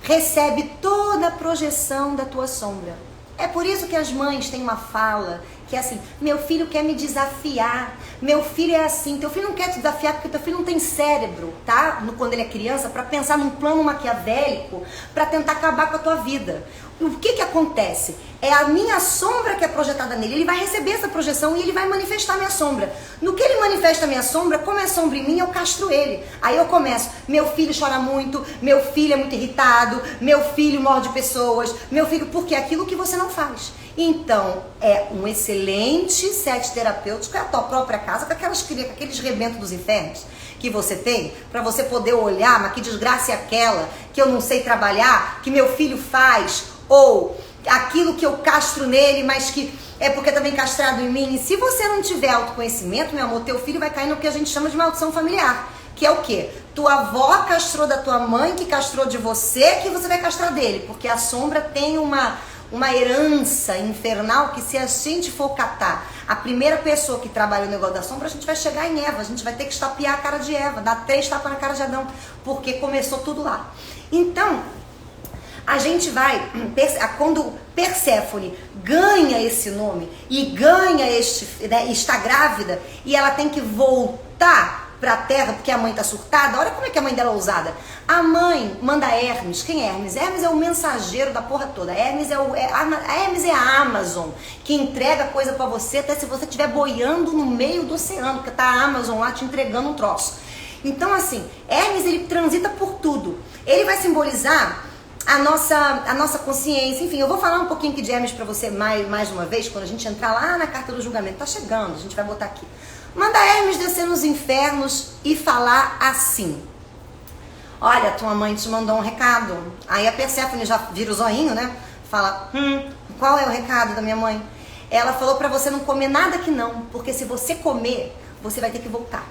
recebe toda a projeção da tua sombra. É por isso que as mães têm uma fala que é assim, meu filho quer me desafiar, meu filho é assim, teu filho não quer te desafiar porque teu filho não tem cérebro, tá? Quando ele é criança, para pensar num plano maquiavélico, para tentar acabar com a tua vida. O que acontece? É a minha sombra que é projetada nele, ele vai receber essa projeção e ele vai manifestar a minha sombra. No que ele manifesta a minha sombra, como é sombra em mim, eu castro ele. Aí eu começo, meu filho chora muito, meu filho é muito irritado, meu filho morde pessoas, meu filho, porque é aquilo que você não faz. Então, é um excelente set terapêutico, é a tua própria casa, com aqueles rebentos dos infernos que você tem, pra você poder olhar, mas que desgraça é aquela, que eu não sei trabalhar, que meu filho faz, ou aquilo que eu castro nele, mas que é porque também castrado em mim. E se você não tiver autoconhecimento, meu amor, teu filho vai cair no que a gente chama de maldição familiar, que é o quê? Tua avó castrou da tua mãe, que castrou de você, que você vai castrar dele, porque a sombra tem uma herança infernal que, se a gente for catar a primeira pessoa que trabalha o negócio da sombra, a gente vai chegar em Eva, a gente vai ter que estapear a cara de Eva, dar 3 tapas na cara de Adão, porque começou tudo lá. Então, a gente vai, quando Perséfone ganha esse nome e ganha está grávida, e ela tem que voltar pra terra, porque a mãe tá surtada. Olha como é que a mãe dela é ousada. A mãe manda Hermes. Quem é Hermes? Hermes é o mensageiro da porra toda. Hermes é a Amazon, que entrega coisa pra você, até se você estiver boiando no meio do oceano, porque tá a Amazon lá te entregando um troço. Então, assim, Hermes, ele transita por tudo. Ele vai simbolizar a nossa consciência. Enfim, eu vou falar um pouquinho aqui de Hermes pra você mais uma vez, quando a gente entrar lá na carta do julgamento. Tá chegando, a gente vai botar aqui. Manda Hermes descer nos infernos e falar assim: olha, tua mãe te mandou um recado. Aí a Perséfone já vira o zoinho, né? Fala, qual é o recado da minha mãe? Ela falou pra você não comer nada que não, porque se você comer, você vai ter que voltar.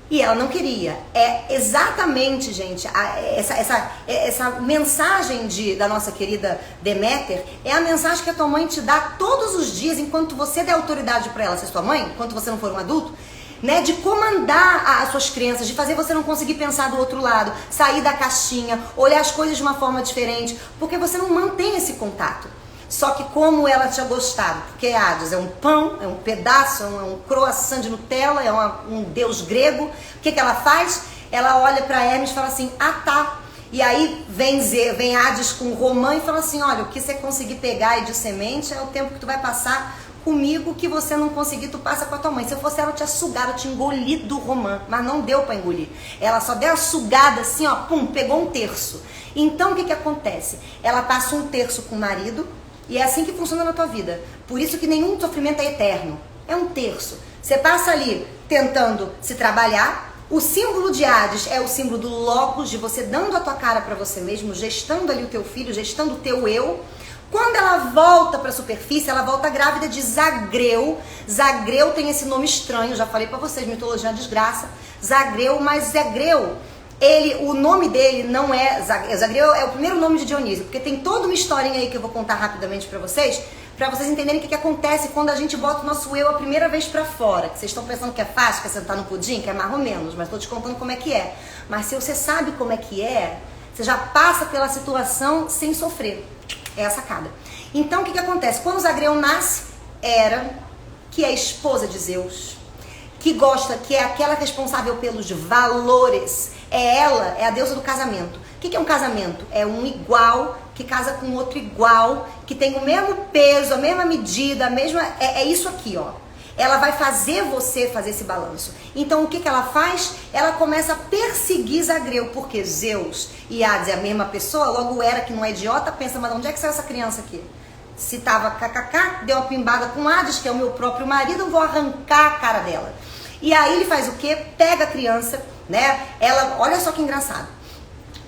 E ela não queria. É exatamente, gente, essa mensagem da nossa querida Deméter é a mensagem que a tua mãe te dá todos os dias, enquanto você der autoridade para ela, se é sua mãe, enquanto você não for um adulto, né, de comandar as suas crenças, de fazer você não conseguir pensar do outro lado, sair da caixinha, olhar as coisas de uma forma diferente, porque você não mantém esse contato. Só que como ela tinha gostado, porque Hades é um pão, é um pedaço, é um croissant de Nutella, é um deus grego, o que ela faz? Ela olha para Hermes e fala assim, ah tá. E aí vem Hades com Romã e fala assim, olha, o que você conseguir pegar aí de semente é o tempo que tu vai passar comigo, que você não conseguir, tu passa com a tua mãe. Se eu fosse ela, eu tinha sugado, eu tinha engolido o Romã, mas não deu para engolir. Ela só deu a sugada assim, ó, pum, pegou um terço. Então o que acontece? Ela passa um terço com o marido, e é assim que funciona na tua vida. Por isso que nenhum sofrimento é eterno. É um terço. Você passa ali tentando se trabalhar. O símbolo de Hades é o símbolo do logos, de você dando a tua cara para você mesmo, gestando ali o teu filho, gestando o teu eu. Quando ela volta para a superfície, ela volta grávida de Zagreu. Zagreu tem esse nome estranho, já falei para vocês, mitologia é uma desgraça. Zagreu, mas Zagreu, o nome dele não é Zagreu, é o primeiro nome de Dionísio, porque tem toda uma historinha aí que eu vou contar rapidamente pra vocês entenderem o que acontece quando a gente bota o nosso eu a primeira vez pra fora. Que vocês estão pensando que é fácil, que é sentar no pudim, que é mais ou menos, mas tô te contando como é que é. Mas se você sabe como é que é, você já passa pela situação sem sofrer. É a sacada. Então o que acontece? Quando Zagreu nasce, Hera, que é esposa de Zeus, que gosta, que é aquela responsável pelos valores, ela é a deusa do casamento. O que é um casamento? É um igual que casa com outro igual, que tem o mesmo peso, a mesma medida, a mesma... É isso aqui, ó. Ela vai fazer você fazer esse balanço. Então o que ela faz? Ela começa a perseguir Zagreu, porque Zeus e Hades é a mesma pessoa, logo Hera, que não é idiota, pensa, mas onde é que saiu essa criança aqui? Se tava kkk, deu uma pimbada com Hades, que é o meu próprio marido, eu vou arrancar a cara dela. E aí ele faz o quê? Pega a criança, né? Ela, olha só que engraçado.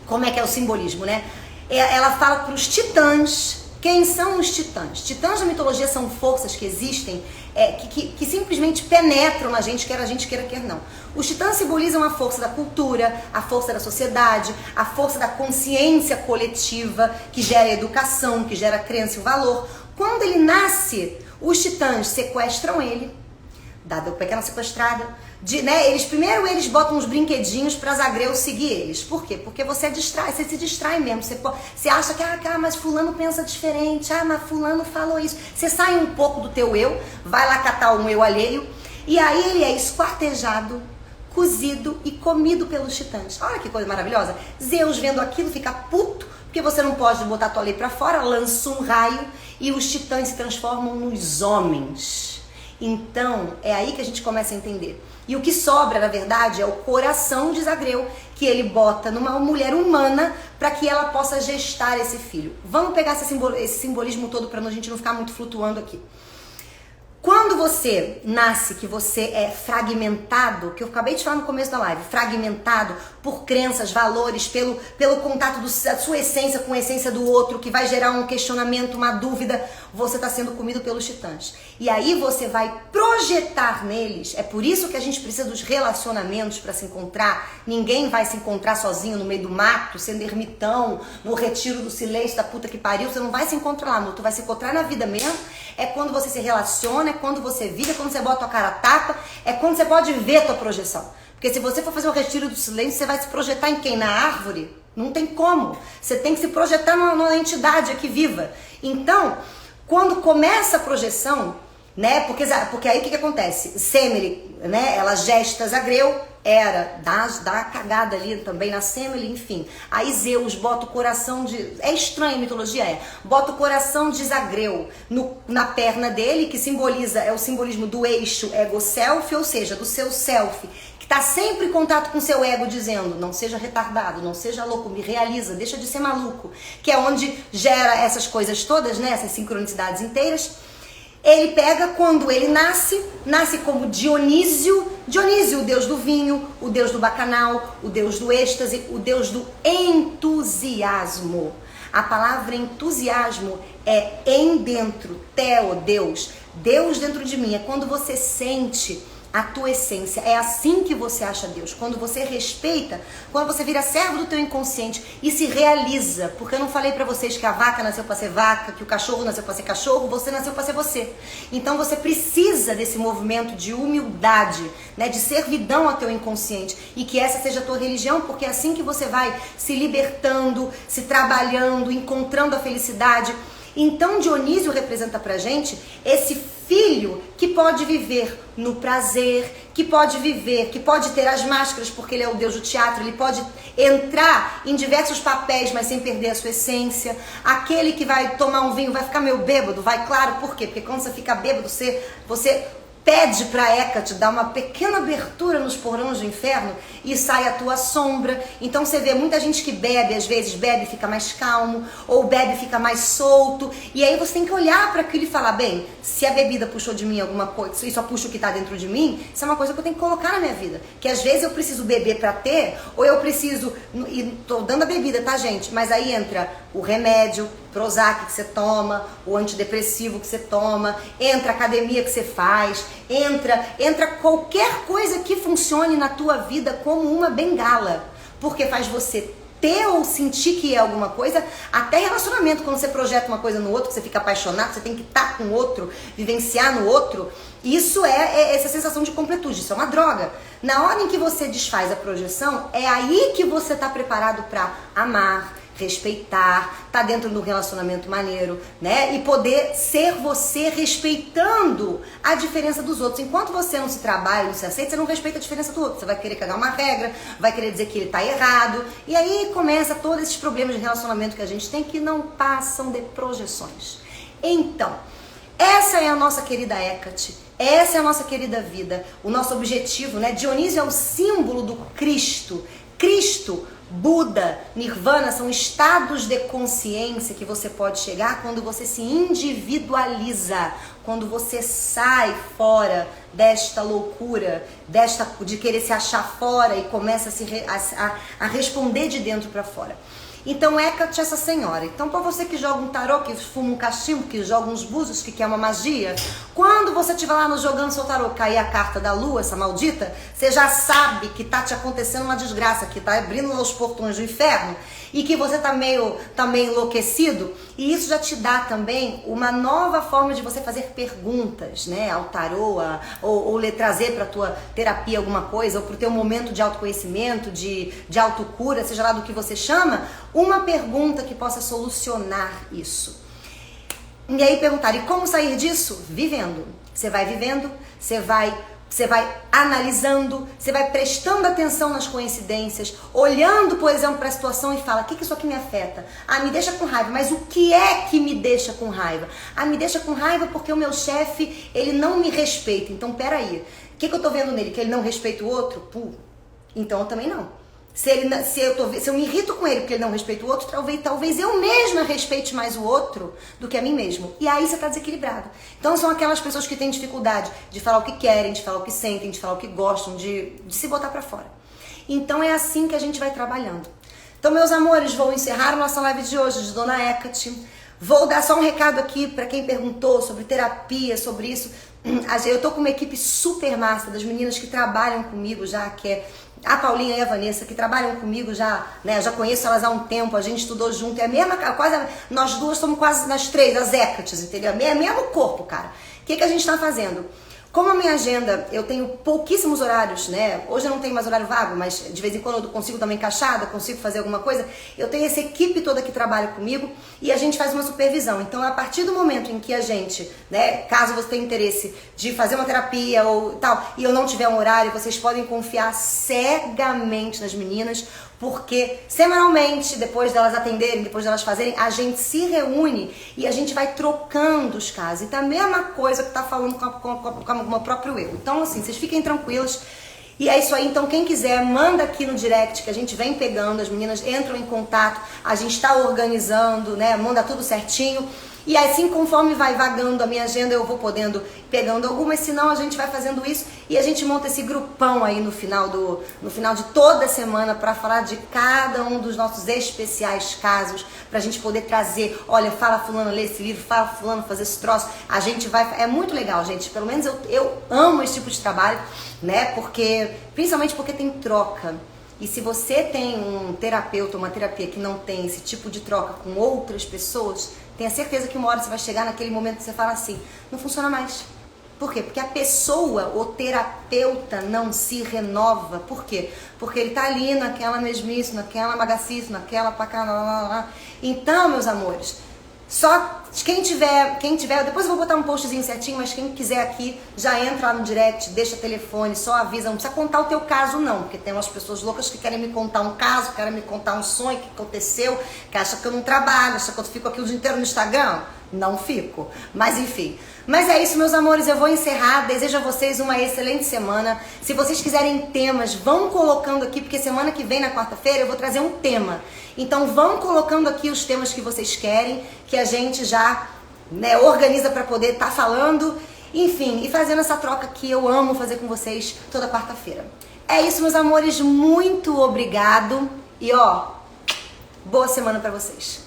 Como é que é o simbolismo, né? Ela fala para os titãs. Quem são os titãs? Titãs da mitologia são forças que existem, que simplesmente penetram na gente, quer a gente queira, quer não. Os titãs simbolizam a força da cultura, a força da sociedade, a força da consciência coletiva, que gera educação, que gera crença e valor. Quando ele nasce, os titãs sequestram ele, dada a pequena sequestrada, primeiro eles botam uns brinquedinhos para Zagreu seguir eles. Por quê? Porque você se distrai mesmo. Você acha que, mas fulano pensa diferente, mas fulano falou isso. Você sai um pouco do teu eu, vai lá catar um eu alheio, e aí ele é esquartejado, cozido e comido pelos titãs. Olha que coisa maravilhosa. Zeus, vendo aquilo, fica puto, porque você não pode botar tua lei para fora, lança um raio e os titãs se transformam nos homens. Então, é aí que a gente começa a entender. E o que sobra, na verdade, é o coração de Zagreu, que ele bota numa mulher humana para que ela possa gestar esse filho. Vamos pegar esse simbolismo todo para a gente não ficar muito flutuando aqui. Quando você nasce, que você é fragmentado, que eu acabei de falar no começo da live, fragmentado por crenças, valores, pelo contato da sua essência com a essência do outro, que vai gerar um questionamento, uma dúvida, você está sendo comido pelos titãs. E aí você vai projetar neles, é por isso que a gente precisa dos relacionamentos para se encontrar. Ninguém vai se encontrar sozinho no meio do mato, sendo ermitão, no retiro do silêncio da puta que pariu, você não vai se encontrar lá, amor, tu vai se encontrar na vida mesmo. É quando você se relaciona, é quando você vive, é quando você bota a cara a tapa, é quando você pode ver a tua projeção. Porque se você for fazer o retiro do silêncio, você vai se projetar em quem? Na árvore? Não tem como. Você tem que se projetar numa entidade aqui viva. Então, quando começa a projeção, né? Porque aí o que acontece? Semele, né? Ela gesta Zagreu, dá cagada ali também na Semele, enfim. Aí Zeus bota o coração de... É estranho a mitologia, bota o coração de Zagreu na perna dele, que simboliza, é o simbolismo do eixo ego-self, ou seja, do seu self, que está sempre em contato com o seu ego, dizendo, não seja retardado, não seja louco, me realiza, deixa de ser maluco, que é onde gera essas coisas todas, né? Essas sincronicidades inteiras. Ele pega, quando ele nasce como Dionísio, o deus do vinho, o deus do bacanal, o deus do êxtase, o deus do entusiasmo. A palavra entusiasmo é em dentro, Theo, Deus, Deus dentro de mim. É quando você sente a tua essência, é assim que você acha Deus, quando você respeita, quando você vira servo do teu inconsciente e se realiza, porque eu não falei pra vocês que a vaca nasceu pra ser vaca, que o cachorro nasceu pra ser cachorro, você nasceu pra ser você. Então você precisa desse movimento de humildade, né, de servidão ao teu inconsciente, e que essa seja a tua religião, porque é assim que você vai se libertando, se trabalhando, encontrando a felicidade. Então Dionísio representa pra gente esse filho que pode viver no prazer, que pode ter as máscaras, porque ele é o deus do teatro, ele pode entrar em diversos papéis, mas sem perder a sua essência. Aquele que vai tomar um vinho vai ficar meio bêbado, vai, claro, por quê? Porque quando você fica bêbado, você pede pra Hecate dar uma pequena abertura nos porões do inferno e sai a tua sombra. Então você vê muita gente que bebe, às vezes bebe e fica mais calmo, ou bebe e fica mais solto, e aí você tem que olhar para aquilo e falar, bem, se a bebida puxou de mim alguma coisa, e só puxa o que tá dentro de mim, isso é uma coisa que eu tenho que colocar na minha vida, que às vezes eu preciso beber para ter, ou eu preciso, e tô dando a bebida, tá, gente? Mas aí entra o remédio, Prozac que você toma, o antidepressivo que você toma, entra a academia que você faz, entra qualquer coisa que funcione na tua vida como uma bengala, porque faz você ter ou sentir que é alguma coisa, até relacionamento, quando você projeta uma coisa no outro, que você fica apaixonado, você tem que estar com o outro, vivenciar no outro, isso é essa sensação de completude, isso é uma droga. Na hora em que você desfaz a projeção, é aí que você está preparado para amar, respeitar, tá dentro de um relacionamento maneiro, né? E poder ser você respeitando a diferença dos outros. Enquanto você não se trabalha, não se aceita, você não respeita a diferença do outro. Você vai querer cagar uma regra, vai querer dizer que ele tá errado. E aí começa todos esses problemas de relacionamento que a gente tem que não passam de projeções. Então, essa é a nossa querida Hecate. Essa é a nossa querida vida. O nosso objetivo, né? Dionísio é o símbolo do Cristo. Cristo, Buda, Nirvana são estados de consciência que você pode chegar quando você se individualiza, quando você sai fora desta loucura, de querer se achar fora e começa a responder de dentro para fora. Então Hecate é essa senhora. Então para você que joga um tarô, que fuma um cachimbo, que joga uns búzios, que quer uma magia, quando você estiver lá no jogando seu tarô, cair a carta da lua, essa maldita, você já sabe que tá te acontecendo uma desgraça, que tá abrindo os portões do inferno e que você tá meio enlouquecido, e isso já te dá também uma nova forma de você fazer perguntas, né, ao tarô, ou trazer para tua terapia alguma coisa, ou pro teu momento de autoconhecimento, de autocura, seja lá do que você chama, uma pergunta que possa solucionar isso. E aí perguntar, e como sair disso? Vivendo. Você vai vivendo, você vai analisando, você vai prestando atenção nas coincidências, olhando, por exemplo, para a situação e fala, o que isso aqui me afeta? Ah, me deixa com raiva, mas o que é que me deixa com raiva? Ah, me deixa com raiva porque o meu chefe, ele não me respeita. Então, peraí, o que eu tô vendo nele? Que ele não respeita o outro? Então eu também não. Se eu me irrito com ele porque ele não respeita o outro, talvez eu mesma respeite mais o outro do que a mim mesmo. E aí você tá desequilibrado. Então são aquelas pessoas que têm dificuldade de falar o que querem, de falar o que sentem, de falar o que gostam, de se botar pra fora. Então é assim que a gente vai trabalhando. Então, meus amores, vou encerrar a nossa live de hoje de Dona Hecate. Vou dar só um recado aqui pra quem perguntou sobre terapia, sobre isso. Eu tô com uma equipe super massa das meninas que trabalham comigo já, que é a Paulinha e a Vanessa, que trabalham comigo já, né? Eu já conheço elas há um tempo, a gente estudou junto, é a mesma, quase, nós duas somos quase nas três, as Hecates, entendeu? É mesmo corpo, cara. O que a gente tá fazendo? Como a minha agenda, eu tenho pouquíssimos horários, né? Hoje eu não tenho mais horário vago, mas de vez em quando eu consigo dar uma encaixada, consigo fazer alguma coisa. Eu tenho essa equipe toda que trabalha comigo e a gente faz uma supervisão. Então, a partir do momento em que a gente, né, caso você tenha interesse de fazer uma terapia ou tal, e eu não tiver um horário, vocês podem confiar cegamente nas meninas, porque semanalmente, depois delas atenderem, depois delas fazerem, a gente se reúne e a gente vai trocando os casos. Então, a mesma coisa que tá falando com o meu próprio eu. Então, assim, vocês fiquem tranquilos. E é isso aí. Então, quem quiser, manda aqui no direct que a gente vem pegando, as meninas entram em contato, a gente tá organizando, né? Manda tudo certinho. E assim, conforme vai vagando a minha agenda, eu vou podendo pegando algumas, senão a gente vai fazendo isso e a gente monta esse grupão aí no final de toda a semana para falar de cada um dos nossos especiais casos, pra gente poder trazer, olha, fala fulano ler esse livro, fala fulano fazer esse troço, a gente vai, é muito legal, gente, pelo menos eu amo esse tipo de trabalho, né, principalmente porque tem troca. E se você tem um terapeuta, uma terapia que não tem esse tipo de troca com outras pessoas, tenha certeza que uma hora você vai chegar naquele momento que você fala assim, não funciona mais. Por quê? Porque a pessoa, o terapeuta, não se renova. Por quê? Porque ele tá ali naquela mesmice, naquela magacice, naquela pacana. Então, meus amores, só quem tiver, depois eu vou botar um postzinho certinho, mas quem quiser aqui, já entra lá no direct, deixa telefone, só avisa, não precisa contar o teu caso não, porque tem umas pessoas loucas que querem me contar um caso, querem me contar um sonho que aconteceu, que acham que eu não trabalho, acham que eu fico aqui o dia inteiro no Instagram. Não fico, mas enfim. Mas é isso, meus amores, eu vou encerrar, desejo a vocês uma excelente semana. Se vocês quiserem temas, vão colocando aqui, porque semana que vem, na quarta-feira, eu vou trazer um tema. Então vão colocando aqui os temas que vocês querem, que a gente já, né, organiza para poder estar falando, enfim, e fazendo essa troca que eu amo fazer com vocês toda quarta-feira. É isso, meus amores, muito obrigado e ó, boa semana para vocês.